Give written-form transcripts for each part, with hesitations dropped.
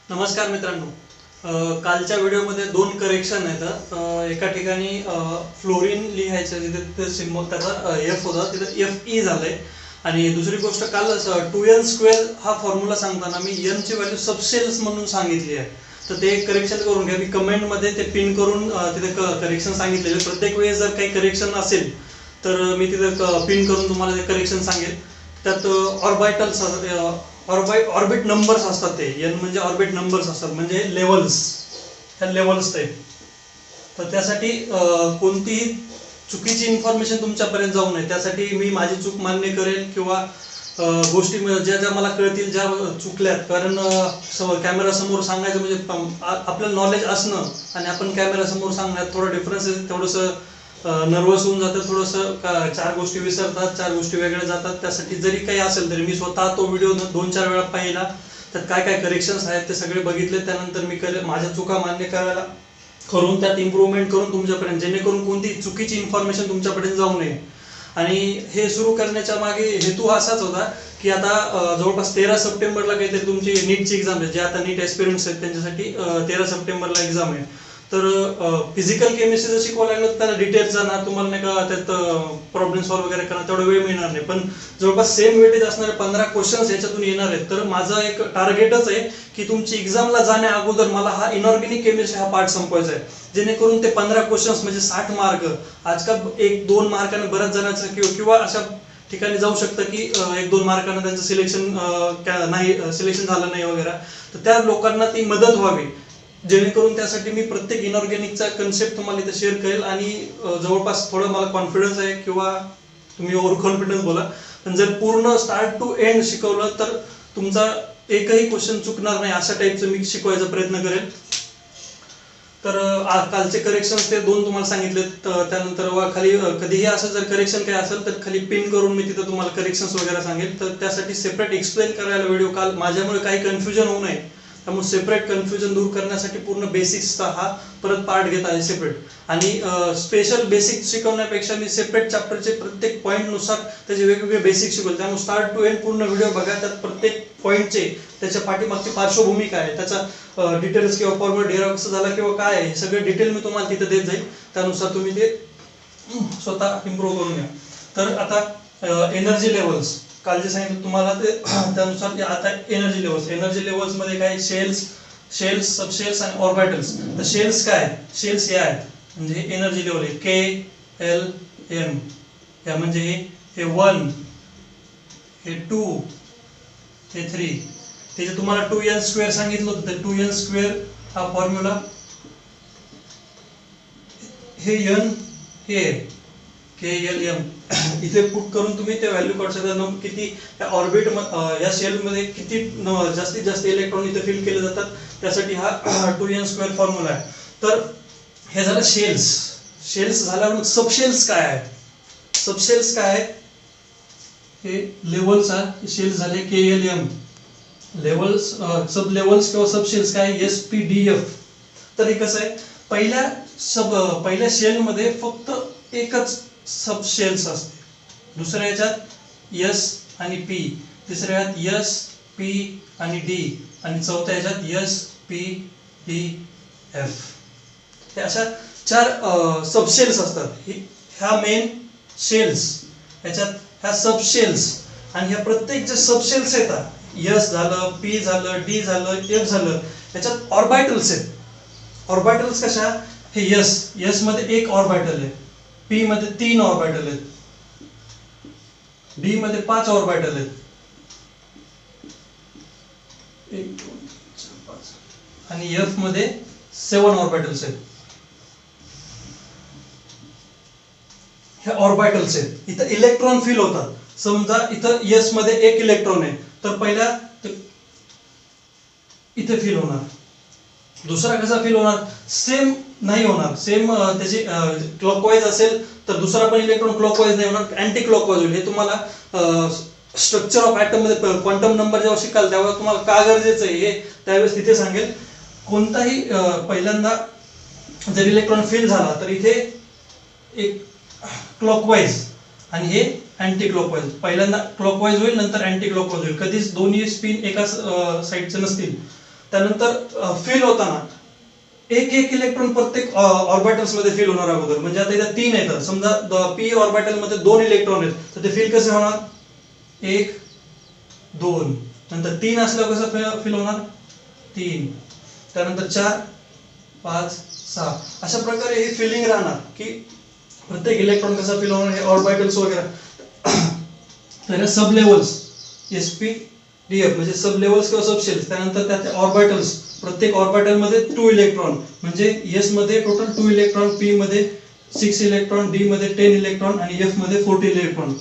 नमस्कार मित्रांनो, कालच्या व्हिडिओमध्ये दोन करेक्शन आहेत. एका ठिकाणी फ्लोरीन लिहायचं तिथे सिम्बॉल त्याचा एफ होता, तिथे एफ ई झालंय. आणि दुसरी गोष्ट, काल 2n² हा फॉर्म्युला सांगताना मी n ची व्हॅल्यू सबसेल्स म्हणून सांगितली आहे. तर ते करेक्शन करून घ्या. मी कमेंटमध्ये ते पिन करून तिथे करेक्शन सांगितलेले. प्रत्येक वेळेस जर काही करेक्शन असेल तर मी तिथे पिन करून तुम्हाला ते करेक्शन सांगेल. त्यात ऑर्बिटल्स ऑर्बिट नंबर्स असतात. ते n म्हणजे ऑर्बिट नंबर्स असतात, म्हणजे लेवल्स, ह्या लेवल्स टाईप. तर त्यासाठी कोणतीही चुकीची इन्फॉर्मेशन तुमच्यापर्यंत जाऊ नये, त्यासाठी मी माझी चूक मान्य करेल किंवा गोष्टी ज्या ज्या मला कळतील, ज्या चुकल्यात. कारण कॅमेरा समोर सांगायचं म्हणजे आपलं नॉलेज असणं आणि आपण कॅमेरा समोर सांगण्यात थोडं डिफरन्स आहे. थोडंसं नर्वस होऊन जातं, थोडंसं चार गोष्टी विसरतात, चार गोष्टी वेगळ्या जातात. त्यासाठी जरी काही असेल तरी मी स्वतः तो व्हिडिओ 2-4 वेळा पाहिला, त्यात काय काय करेक्शन्स आहेत ते सगळे बघितले. त्यानंतर मी माझ्या चुका मान्य करायला करून त्यात इम्प्रूव्हमेंट करून तुमच्यापर्यंत, जेणेकरून कोणती चुकीची इन्फॉर्मेशन तुमच्यापर्यंत जाऊ नये. आणि हे सुरू करण्याच्या मागे हेतू असाच होता की आता जवळपास 13 सप्टेंबरला काहीतरी तुमची नीटची एक्झाम आहे. जे आता नीट एस्पिरंट्स आहेत त्यांच्यासाठी 13 सप्टेंबरला एक्झाम आहे. तर फिजिकल केमिस्ट्री जर शिकवायला लागलं तर त्याला डिटेल्स जाणार, तुम्हाला नाही का त्यात प्रॉब्लेम सॉल्व्ह वगैरे करणार तेवढा वेळ मिळणार नाही. पण जवळपास सेम वेटेज असणारे 15 क्वेश्चन्स याच्यातून येणार आहेत. तर माझं एक टार्गेटच आहे की तुमची एक्झामला जाण्या अगोदर मला हा इनऑर्गॅनिक केमिस्ट्री हा पार्ट संपवायचा आहे, जेणेकरून ते 15 क्वेश्चन्स म्हणजे 60 मार्क. आजकाल 1-2 मार्काने बऱ्याच जणांचं किंवा अशा ठिकाणी जाऊ शकतं की 1-2 मार्कानं त्यांचं सिलेक्शन झालं नाही वगैरे. तर त्या लोकांना ती मदत व्हावी, जेणेकरून त्यासाठी मी प्रत्येक इनऑर्गॅनिकचा कन्सेप्ट तुम्हाला इथे शेअर करेल. आणि जवळपास थोडं मला कॉन्फिडन्स आहे, किंवा तुम्ही ओव्हर कॉन्फिडन्स बोला, पण जर पूर्ण स्टार्ट टू एंड शिकवलं तर तुमचा एकही क्वेश्चन चुकणार नाही, अशा टाईपचं मी शिकवायचा प्रयत्न करेल. तर कालचे करेक्शन्स ते 2 तुम्हाला सांगितले. त्यानंतर खाली कधीही असं जर करेक्शन काही असेल तर खाली पिन करून मी तिथं तुम्हाला करेक्शन्स वगैरे सांगेल. तर त्यासाठी सेपरेट एक्सप्लेन करायला व्हिडिओ काल माझ्यामुळे काही कन्फ्युजन होऊ नये, त्यामुळे सेपरेट कन्फ्युजन दूर करण्यासाठी पूर्ण बेसिक्सचा हा परत पार्ट घेत आहे सेपरेट. आणि स्पेशल बेसिक शिकवण्यापेक्षा मी सेपरेट चॅप्टरचे प्रत्येक पॉईंटनुसार त्याचे वेगवेगळे बेसिक शिकवले. त्यामुळे स्टार्ट टू एंड पूर्ण व्हिडिओ बघा. त्यात प्रत्येक पॉईंटचे, त्याच्या पाठीमागची पार्श्वभूमी काय आहे, त्याचा डिटेल्स किंवा फॉर्म्युला डेरा कसं झाला किंवा काय आहे, हे सगळे डिटेल मी तुम्हाला तिथे देत जाईल. त्यानुसार तुम्ही ते स्वतः इम्प्रूव्ह करून घ्या. तर आता एनर्जी लेवल्स काल जे सांगितलं तुम्हाला ते त्यानुसार आता एनर्जी लेवल्स मध्ये काय, शेल्स, सबशेल्स आणि ऑर्बिटल्स. तर शेल्स काय आहेत? शेल्स या आहेत, म्हणजे एनर्जी लेवल आहे KLM. या म्हणजे हे 1, हे 2, हे 3. त्याचे तुम्हाला 2n² सांगितलं होतं. तर 2n² हा फॉर्म्युला, हे n, हे KLM इथे पुट करून तुम्ही ते व्हॅल्यू काढू शकता. किती या ऑर्बिट या शेल मध्ये किती जास्तीत जास्त इलेक्ट्रॉन इथे फिल केले जातात, त्यासाठी हा 2n² फॉर्म्युला आहे. तर हे झालं शेल्स झाल्यावर सबशेल्स काय आहेत? सबशेल्स काय आहेत? हे लेवल्स आहे, शेल्स झाले KLM. लेवल्स, सब लेवल्स किंवा सबशेल्स काय, SPDF. तर हे कसं आहे, पहिल्या शेल मध्ये फक्त एकच सबशेल्स असते. दुसऱ्या ह्याच्यात S आणि P, तिसऱ्या ह्याच्यात S, P आणि D, आणि चौथ्या ह्याच्यात S, P, D, F. हे अशा 4 सबशेल्स असतात. ह्या मेन शेल्स, ह्याच्यात ह्या सबशेल्स, आणि ह्या प्रत्येक जे सबशेल्स येतात, S झालं, P झालं, D झालं, F झालं, ह्याच्यात ऑर्बिटल्स आहेत. ऑर्बिटल्स कशा, हे S मध्ये 1 ऑर्बिटल आहे, P मध्ये 3 ऑर्बिटल आहेत, D मध्ये 5 ऑर्बिटल आहेत, 1 2 3 4 5, आणि F मध्ये 7 ऑर्बिटल्स आहेत. हे ऑर्बिटल्स आहेत. इथं इलेक्ट्रॉन फिल होतात. समजा इथं S मध्ये 1 इलेक्ट्रॉन आहे, तर पहिला इथे फिल होणार. दुसरा कसा फिल होणार? सेम नाही होणार. सेम त्याची क्लॉकवाईज असेल तर दुसरा पण इलेक्ट्रॉन क्लॉकवाईज नाही होणार, अँटी क्लॉकवाईज होईल. हे तुम्हाला स्ट्रक्चर ऑफ ॲटम मध्ये क्वांटम नंबर जेव्हा शिकाल तेव्हा तुम्हाला का गरजेचं आहे हे त्यावेळेस तिथे सांगेल. कोणताही पहिल्यांदा जर इलेक्ट्रॉन फिल झाला तर इथे एक क्लॉकवाईज आणि हे अँटी क्लॉकवाईज. पहिल्यांदा क्लॉकवाईज होईल, नंतर अँटी क्लॉकवाईज होईल. कधीच दोन्ही स्पिन एकाच साईडचे नसतील. त्यानंतर फिल होताना एक एक इलेक्ट्रॉन प्रत्येक ऑर्बिटल्स मध्ये फिल होणार अगोदर. म्हणजे आता इथे 3 आहेत, समजा पी ऑर्बिटल मध्ये 2 इलेक्ट्रॉन आहेत, तर ते फिल कसे होणार? 1 2, नंतर 3 असल्यावर कसं फिल होणार? 3, त्यानंतर 4 5 6. अशा प्रकारे हे फिलिंग राहणार की प्रत्येक इलेक्ट्रॉन कसा फिल होणार, हे ऑर्बिटल्स वगैरे. तर सब लेवल्स sp df म्हणजे सब लेवल्स किंवा सब शेल्स. त्यानंतर त्याचे ऑर्बिटल्स, प्रत्येक ऑर्बिटल मध्ये 2 इलेक्ट्रॉन, म्हणजे s मध्ये टोटल 2 इलेक्ट्रॉन, p मध्ये 6 इलेक्ट्रॉन, d मध्ये 10 इलेक्ट्रॉन आणि f मध्ये 40 इलेक्ट्रॉन.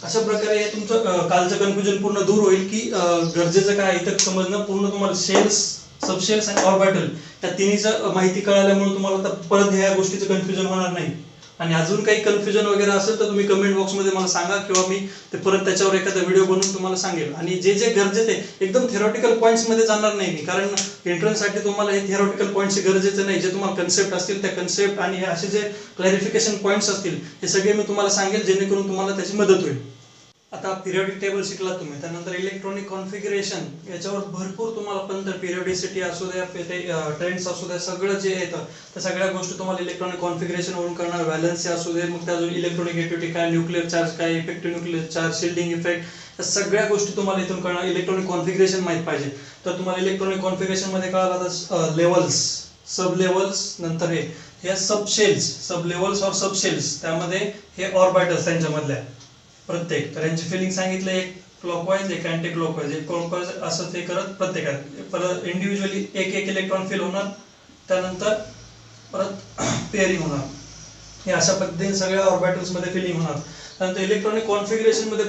अशा प्रकारे हे तुमचं कालचं कन्फ्युजन पूर्ण दूर होईल की गरजेचं काय इथं समजणं. पूर्ण तुम्हाला शेल्स, सबशेल्स आणि ऑर्बिटल या तिन्हीचं माहिती कळाल्यामुळे तुम्हाला आता परत ह्या गोष्टीचं कन्फ्युजन होणार नाही. आणि अजून काही कन्फ्युजन वगैरे असेल तर तुम्ही कमेंट बॉक्समध्ये मला सांगा, किंवा मी ते परत त्याच्यावर एखादा व्हिडिओ बनवून तुम्हाला सांगेल. आणि जे जे गरजेचे एकदम थेरॉटिकल पॉईंट्स मध्ये जाणार नाही मी, कारण एंट्रन्ससाठी तुम्हाला हे थेरॉटिकल पॉईंट्स गरजेचे नाही. जे तुम्हाला कन्सेप्ट असतील त्या कन्सेप्ट आणि हे असे जे क्लॅरिफिकेशन पॉईंट्स असतील हे सगळे मी तुम्हाला सांगेल, जेणेकरून तुम्हाला त्याची मदत होईल. आता पिरियोडिक टेबल शिकलात तुम्ही, त्यानंतर इलेक्ट्रॉनिक कॉन्फिगरेशन याच्यावर भरपूर तुम्हाला पण पिरियोडिसिटी असू द्या, ट्रेंड्स असू द्या, सगळं जे येतं त्या सगळ्या गोष्टी तुम्हाला इलेक्ट्रॉनिक कॉन्फिगरेशन वरून करणार. व्हॅलन्सी असू दे, मग त्यातून इलेक्ट्रॉनिक ऍक्टिव्हिटी काय, न्यूक्लिअर चार्ज काय, effective nuclear charge, shielding effect, या सगळ्या गोष्टी तुम्हाला इथून कळणार. इलेक्ट्रॉनिक कॉन्फिगरेशन माहित पाहिजे तर तुम्हाला इलेक्ट्रॉनिक कॉन्फिगरेशन मध्ये कळालं आता लेवल्स, सब लेवल्स, नंतर हे सब शेल्स, सब लेवल्स और सब शेल्स, त्यामध्ये हे ऑर्बिटल्स त्यांच्यामधल्या प्रत्येक. तर यांची फिलिंग सांगितलं, एक क्लॉकवाईज एक अँटी क्लॉकवाईज. एक क्लॉकवाईज असं ते करत प्रत्येकात परत इंडिव्हिज्युअली एक एक इलेक्ट्रॉन फिल होणार, त्यानंतर परत पेअरिंग होणार. हे अशा पद्धतीने सगळ्या ऑर्बिटल्स मध्ये फिलिंग होणार. त्यानंतर इलेक्ट्रॉनिक कॉन्फिगरेशन मध्ये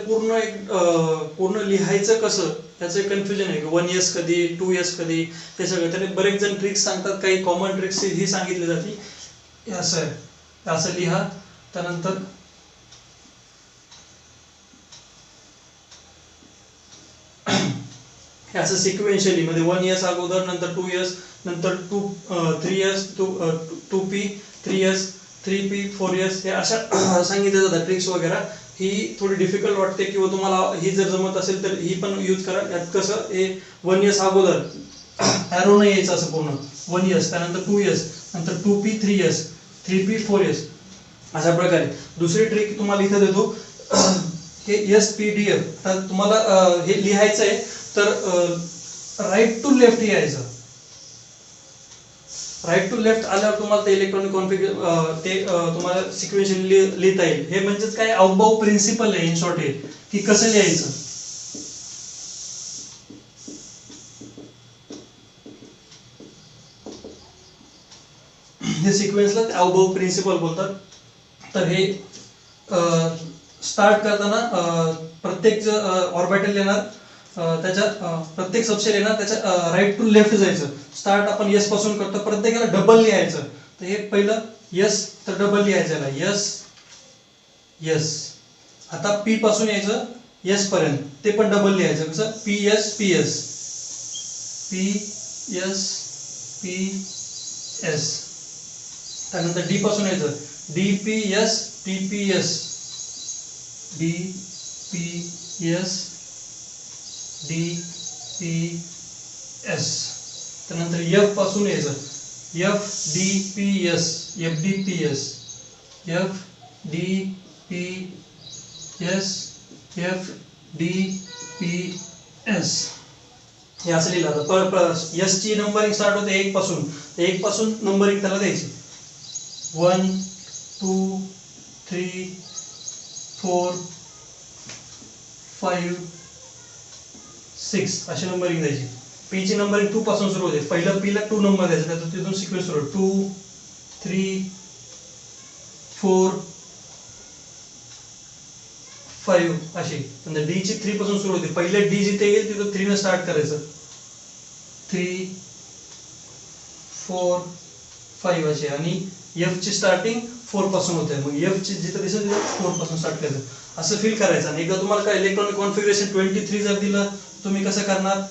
पूर्ण लिहायचं कसं त्याचं कन्फ्युजन आहे. 1s कधी, 2s कधी, हे सगळं. त्याने बरेच जण ट्रिक्स सांगतात, काही कॉमन ट्रिक्स ही सांगितली जाते. असं आहे, असं लिहा. त्यानंतर हे असं सिक्वेन्शियली मध्ये 1s अगोदर, नंतर 2s, नंतर 3s, 2p, 3s, 3p, 4s, हे अशा सांगितलं जातात ट्रिक्स वगैरे. ही थोडी डिफिकल्ट वाटते, किंवा तुम्हाला ही जर जमत असेल तर ही पण यूज करा. यात कसं हे 1s अगोदर ॲरो नाही यायचं असं पूर्ण 1s, त्यानंतर 2s, नंतर 2p, 3s, 3p, 4s, अशा प्रकारे. दुसरी ट्रिक तुम्हाला इथं देतो, हे SPDF. तर तुम्हाला हे लिहायचं आहे तर राईट टू लेफ्ट यायचं. राईट टू लेफ्ट आल्यावर तुम्हाला ते इलेक्ट्रॉनिक कॉन्फिगरेशन ते तुम्हाला सिक्वेन्शियली लिहिता येईल. हे म्हणजेच काय, अवबाव प्रिन्सिपल आहे इन शॉर्ट, हे की कसं लिहायचं. हे सिक्वेन्सला अवबाव प्रिन्सिपल बोलतात. तर हे स्टार्ट करताना प्रत्येक ऑर्बिटल येणार, त्याच्या प्रत्येक सबशेल येणार, त्याच्या राईट टू लेफ्ट जायचं. स्टार्ट आपण S पासून करतो, प्रत्येकाला डबल लिहायचं. तर हे पहिलं S, तर डबल लिहायचं याला S S. आता P पासून यायचं S पर्यंत, ते पण डबल लिहायचं. कसं, PS PS PS PS. त्यानंतर D पासून यायचं DPS DPS DPS DPS. त्यानंतर F पासून यायचं FDPS FDPS FDPS FDPS. हे असं लिहिलं जातं. S ची नंबरिंग स्टार्ट होते 1 पासून. 1 पासून नंबरिंग त्याला द्यायची 1 2 3 4 5 6 अशी नंबरिंग द्यायची. P ची नंबरिंग 2 पासून सुरू होते. पहिलं P ला 2 नंबर द्यायचा, त्यातून तिथून सिक्वेन्स सुरू 2 3 4 5 अशी. म्हणजे D ची 3 पासून सुरू होते. पहिले D जिथे येईल तिथं 3 ने स्टार्ट करायचं. 3 4 5 अशी. आणि F ची स्टार्टिंग 4 पासून होते. मग F ची जिथे दिसेल तिथे 4 पासून स्टार्ट करायचं. असं फील करायचं. आणि एकदा तुम्हाला काय इलेक्ट्रॉनिक कॉन्फिगरेशन 23 जर दिलं, तुम्ही कसं करणार,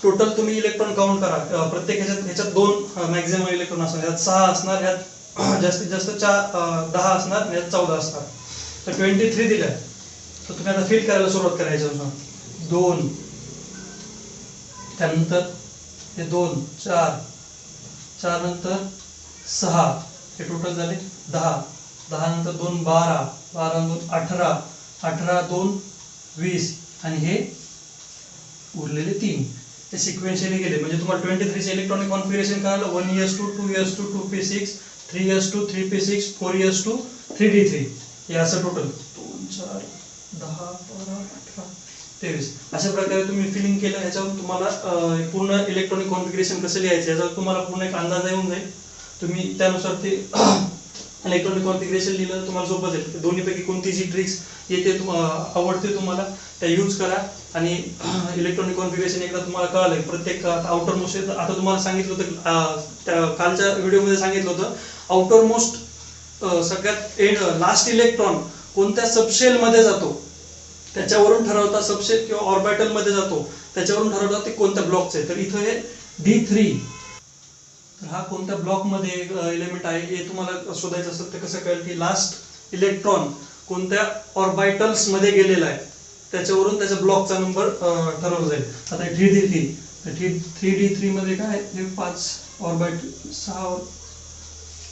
टोटल तुम्ही इलेक्ट्रॉन काउंट करा. प्रत्येक ह्याच्यात 2 मॅक्झिमम इलेक्ट्रॉन असणार, यात 6 असणार, यात जास्तीत जास्त 10 असणार, यात 14 असणार. तर 23 दिल्या, तर तुम्ही आता फील करायला सुरुवात करायची. 2, त्यानंतर हे 2 4 4 नंतर 6, हे टोटल झाले 10, 10 नंतर 2 12, 12 2 18, 18 2 20 आणि हे उरलेले 3 ते सिक्वेन्शियली गेले. म्हणजे तुम्हाला 23 चे इलेक्ट्रॉनिक कॉन्फिगरेशन कळालं. 1s2 2s2 2p6 3s2 3p6 4s2 3d3 हे असं टोटल 2 4 10 12 18 23 अशा प्रकारे तुम्ही फिलिंग केलं. ह्याच्यावर तुम्हाला पूर्ण इलेक्ट्रॉनिक कॉन्फिगरेशन कसं लिहायचं याच्यावर तुम्हाला पूर्ण एक अंदाज येऊन जाईल. तुम्ही त्यानुसार ते इलेक्ट्रॉनिक कॉन्फिगरेशन लिहिलं तुम्हाला सोपं जाईल. दोन्हीपैकी कोणती जी ट्रिक्स येते आवडते तुम्हाला त्या यूज करा. आणि इलेक्ट्रॉनिक कॉन्फिगरेशन एकदा तुम्हाला कळालं प्रत्येक आउटर मोस्ट आता तुम्हाला सांगितलं होतं त्या कालच्या व्हिडिओमध्ये सांगितलं होतं आउटर मोस्ट सगळ्यात लास्ट इलेक्ट्रॉन कोणत्या सबशेल मध्ये जातो त्याच्यावरून ठरवता, सबशेल किंवा ऑर्बिटल मध्ये जातो त्याच्यावरून ठरवतात ते कोणत्या ब्लॉकचं आहे. तर इथं हे D3 तर हा कोणत्या ब्लॉक मध्ये एलिमेंट आहे हे तुम्हाला शोधायचं असेल तर कसं कळेल की लास्ट इलेक्ट्रॉन कोणत्या ऑर्बिटल्स मध्ये गेलेला आहे त्याच्यावरून त्याच्या ब्लॉकचा नंबर ठरवला जाईल. आता 3d3 तर 3d3 मध्ये काय हे 5 ऑर्बिटल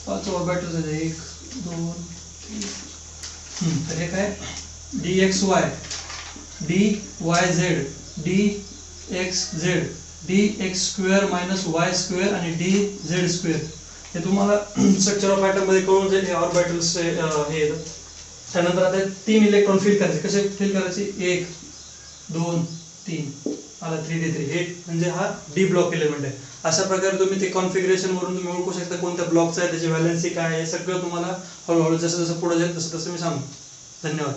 5 ऑर्बिटल्स आहेत 1 2 3 तर हे काय dxy dyz dxz dx square minus Y square आणि dz स्क्वेअर हे तुम्हाला स्ट्रक्चर ऑफ ॲटम मध्ये कळून जाईल. हे ऑर्बिटल्स हे त्यानंतर आता 3 इलेक्ट्रॉन फिल करायचे. कसे फिल करायचे 1 2 3 आला 3d3 हे म्हणजे हा डी ब्लॉक एलिमेंट आहे. अशा प्रकारे तुम्ही ते कॉन्फिगरेशन वरून तुम्ही ओळखू शकता कोणत्या ब्लॉकचा आहे, त्याची व्हॅलेन्सी काय आहे, सगळं तुम्हाला हळूहळू जसं जसं पुढे जाईल तसं तसं मी सांगू. धन्यवाद.